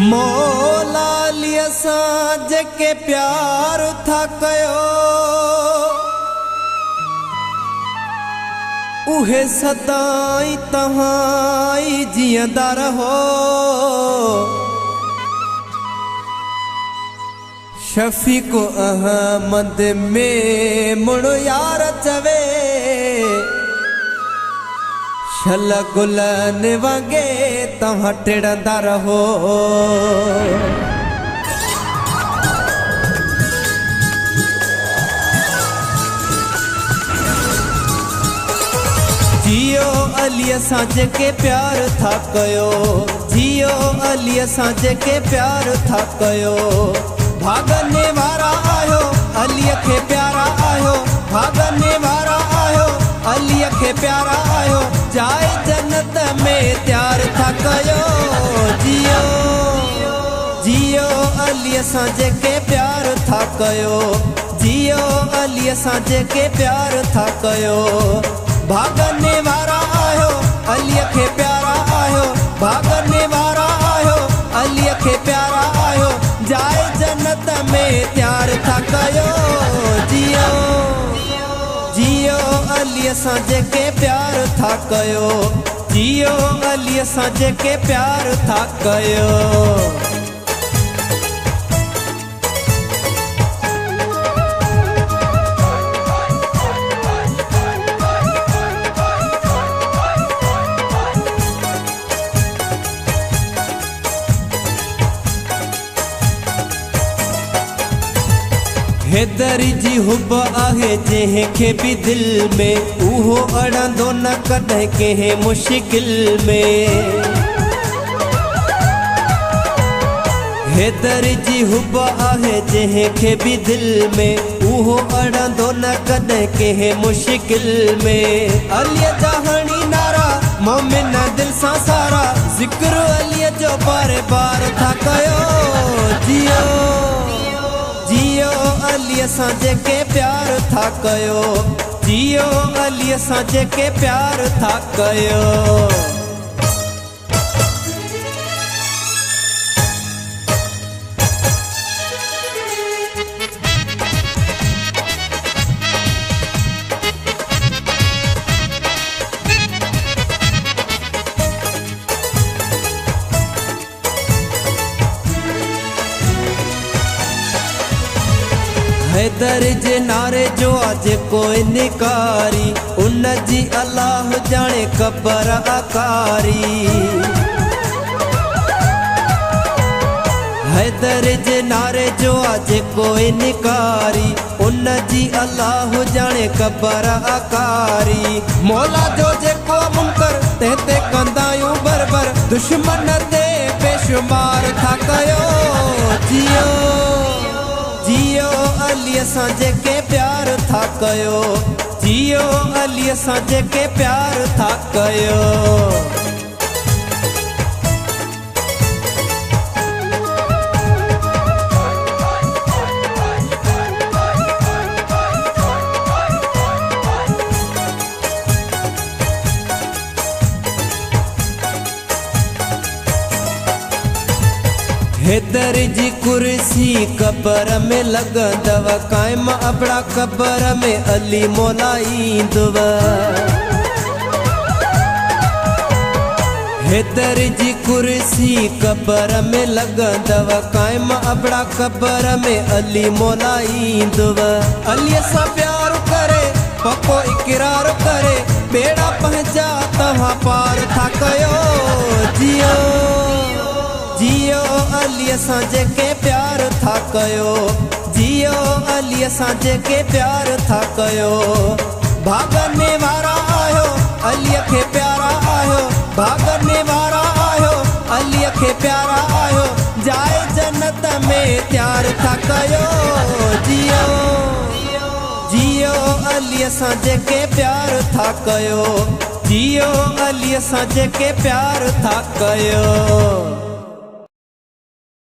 मौला लिया साज के प्यार था कयो उहे सदाई तहाई जियंदा रहो। शफीक अहमद में मुड़ यार चवे छल गुलन वगे तव्हां टिड़ंदा रहो। जियो अली सां जेके प्यार था कयो, जियो अली सां जेके प्यार था कयो। भागने वारा आयो अली खे प्यारा आयो, भागने वारा आयो अली खे प्यारा आयो। जाए जन्नत में त्यार था कयो। जियो जियो अली सां जेके प्यार था कयो, जियो अली सां जेके प्यार था कयो। भागने वारा आयो अली खे प्यारा आयो, भागने वारा आयो अली खे प्यारा आयो। जाए जन्नत में त्यार था कयो। जियो जियो अली सां जेके प्यार था कयो, जियो अली सां जेके प्यार था कयो। हैदरी जी हुब आहे जंहिंखे भी दिल में, उहो अड़ंदो न कॾहिं कंहिं मुश्किल में। हैदरी जी हुब आहे जंहिंखे भी दिल में, उहो अड़ंदो न कॾहिं कंहिं मुश्किल में। अलीअ जा हणी नारा मोमिन दिल सां सारा, ज़िक्र अलीअ जो बार बार था कयो। जियो जियो अली सां जेके प्यार था कयो, जियो अली सां जेके प्यार था कयो। हैदर जे नारे जो आज कोई निकारी, उन जी अल्लाह जाने कबर आकारी। हैदर जे नारे जो आज कोई निकारी, उन जी अल्लाह जाने कबर आकारी। मौला जो जेको मुनकर ते कंदायूं बरबर, दुश्मन ते बेशुमार था कयो। जियो जियो अली सां जेके प्यार था कयो, जियो अली सां जेके प्यार था कयो। हैदर जी कुर्सी कबर में लगंदव, कायम अपना कबर में अली मौला ईंदव। हैदर जी कुर्सी कबर में लगंदव, कायम अपना कबर में अली मौला ईंदव। अली सां प्यार करे पको इकरार करे, बेड़ा पंहिंजा तव्हां पार था कयो। जियो जियो अली सां जेके प्यार था कयो, जियो अली सां जेके प्यार था कयो। भागने वारा आयो अली खे प्यारा आयो, भागने वारा आयो अली खे प्यारा आयो। जाए जन्नत में त्यार था कयो। जियो जियो अली सां जेके प्यार था कयो, जियो अली सां जेके प्यार था कयो।